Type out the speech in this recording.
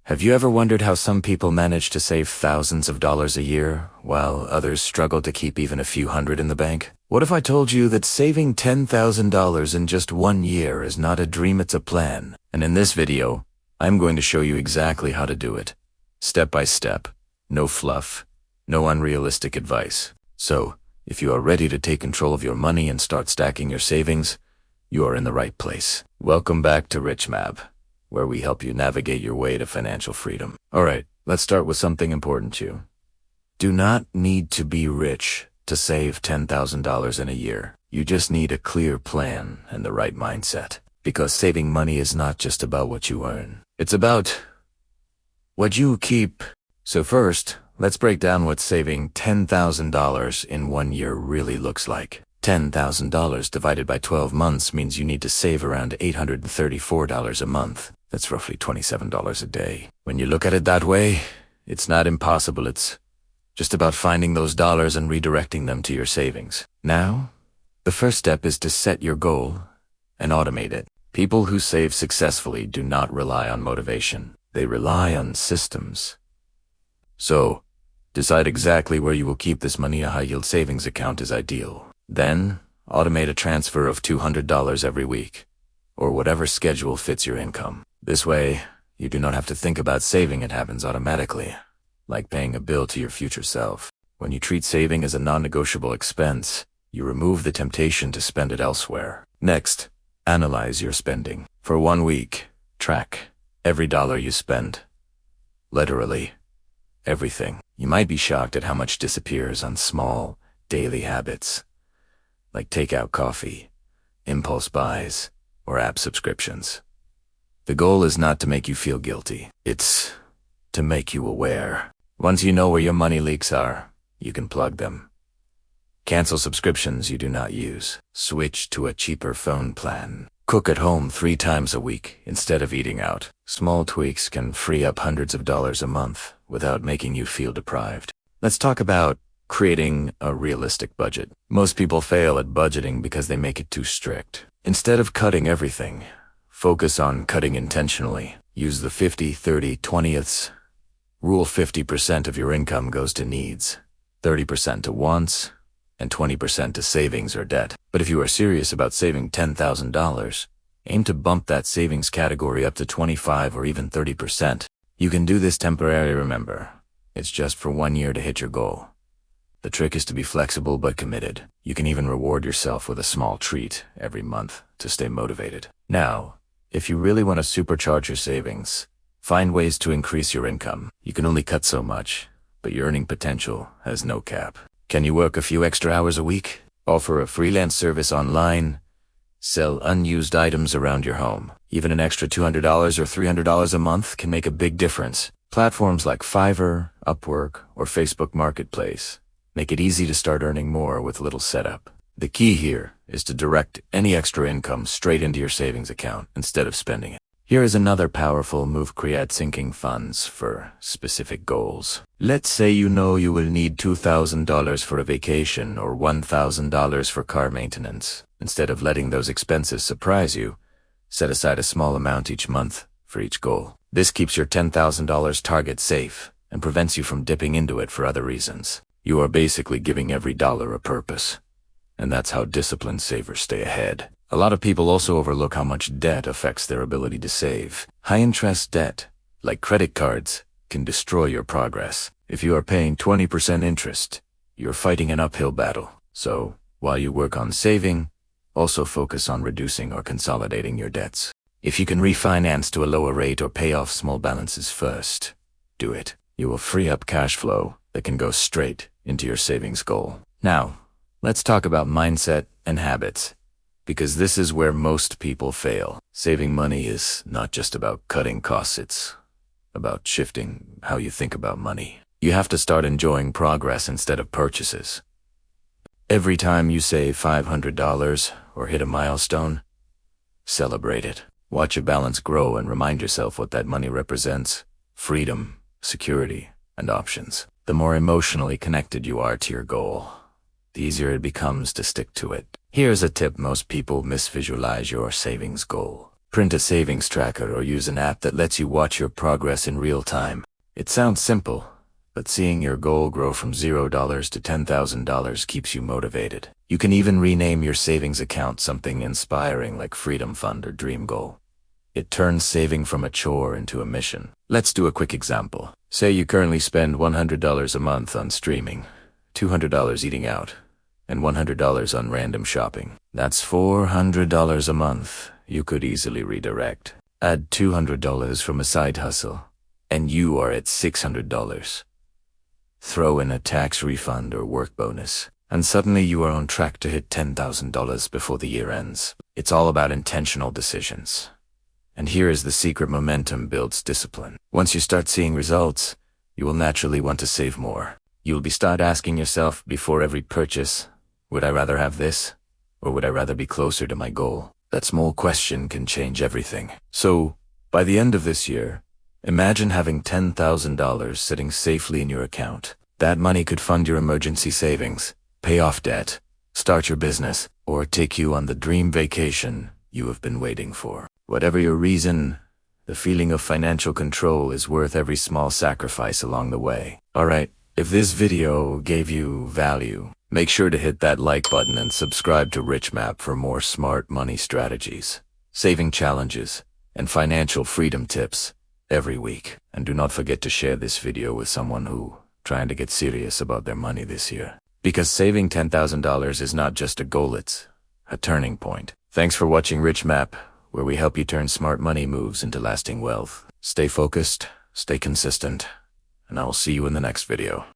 Have you ever wondered how some people manage to save thousands of dollars a year, while others struggle to keep even a few hundred in the bank? What if I told you that saving $10,000 in just 1 year is not a dream, it's a plan? And in this video, I'm going to show you exactly how to do it. Step by step. No fluff. No unrealistic advice. So, if you are ready to take control of your money and start stacking your savings, you are in the right place. Welcome back to RichMap, where we help you navigate your way to financial freedom. Alright, let's start with something important to you. Do not need to be rich to save $10,000 in a year. You just need a clear plan and the right mindset. Because saving money is not just about what you earn. It's about what you keep. So first, let's break down what saving $10,000 in 1 year really looks like. $10,000 divided by 12 months means you need to save around $834 a month. That's roughly $27 a day. When you look at it that way, it's not impossible. It's just about finding those dollars and redirecting them to your savings. Now, the first step is to set your goal and automate it. People who save successfully do not rely on motivation. They rely on systems. So, decide exactly where you will keep this money. A high-yield savings account is ideal. Then, automate a transfer of $200 every week, or whatever schedule fits your income. This way, you do not have to think about saving. It happens automatically, like paying a bill to your future self. When you treat saving as a non-negotiable expense, you remove the temptation to spend it elsewhere. Next, analyze your spending. For 1 week, track every dollar you spend. Literally, everything. You might be shocked at how much disappears on small, daily habits, like takeout coffee, impulse buys, or app subscriptions. The goal is not to make you feel guilty. It's to make you aware. Once you know where your money leaks are, you can plug them. Cancel subscriptions you do not use. Switch to a cheaper phone plan. Cook at home 3 times a week instead of eating out. Small tweaks can free up hundreds of dollars a month without making you feel deprived. Let's talk about creating a realistic budget. Most people fail at budgeting because they make it too strict. Instead of cutting everything, focus on cutting intentionally. Use the 50-30-20ths rule. 50% of your income goes to needs, 30% to wants, and 20% to savings or debt. But if you are serious about saving $10,000, aim to bump that savings category up to 25 or even 30%. You can do this temporarily, remember. It's just for 1 year to hit your goal. The trick is to be flexible but committed. You can even reward yourself with a small treat every month to stay motivated. Now, if you really want to supercharge your savings, find ways to increase your income. You can only cut so much, but your earning potential has no cap. Can you work a few extra hours a week? Offer a freelance service online? Sell unused items around your home? Even an extra $200 or $300 a month can make a big difference. Platforms like Fiverr, Upwork, or Facebook Marketplace make it easy to start earning more with little setup. The key here is to direct any extra income straight into your savings account instead of spending it. Here is another powerful move: create sinking funds for specific goals. Let's say you know you will need $2,000 for a vacation or $1,000 for car maintenance. Instead of letting those expenses surprise you, set aside a small amount each month for each goal. This keeps your $10,000 target safe and prevents you from dipping into it for other reasons. You are basically giving every dollar a purpose. And that's how disciplined savers stay ahead. A lot of people also overlook how much debt affects their ability to save. High-interest debt, like credit cards, can destroy your progress. If you are paying 20% interest, you're fighting an uphill battle. So, while you work on saving, also focus on reducing or consolidating your debts. If you can refinance to a lower rate or pay off small balances first, do it. You will free up cash flow that can go straight into your savings goal. Now, let's talk about mindset and habits, because this is where most people fail. Saving money is not just about cutting costs, it's about shifting how you think about money. You have to start enjoying progress instead of purchases. Every time you save $500 or hit a milestone, celebrate it. Watch your balance grow and remind yourself what that money represents: freedom, security, and options. The more emotionally connected you are to your goal, the easier it becomes to stick to it. Here's a tip: most people misvisualize your savings goal. Print a savings tracker or use an app that lets you watch your progress in real time. It sounds simple, but seeing your goal grow from $0 to $10,000 keeps you motivated. You can even rename your savings account something inspiring like Freedom Fund or Dream Goal. It turns saving from a chore into a mission. Let's do a quick example. Say you currently spend $100 a month on streaming, $200 eating out, and $100 on random shopping. That's $400 a month you could easily redirect. Add $200 from a side hustle, and you are at $600. Throw in a tax refund or work bonus, and suddenly you are on track to hit $10,000 before the year ends. It's all about intentional decisions. And here is the secret: momentum builds discipline. Once you start seeing results, you will naturally want to save more. You'll start asking yourself before every purchase, would I rather have this, or would I rather be closer to my goal? That small question can change everything. So, by the end of this year, imagine having $10,000 sitting safely in your account. That money could fund your emergency savings, pay off debt, start your business, or take you on the dream vacation you have been waiting for. Whatever your reason, the feeling of financial control is worth every small sacrifice along the way. Alright, if this video gave you value, make sure to hit that like button and subscribe to RichMap for more smart money strategies, saving challenges, and financial freedom tips every week. And do not forget to share this video with someone who trying to get serious about their money this year. Because saving $10,000 is not just a goal, it's a turning point. Thanks for watching RichMap, where we help you turn smart money moves into lasting wealth. Stay focused, stay consistent, and I'll see you in the next video.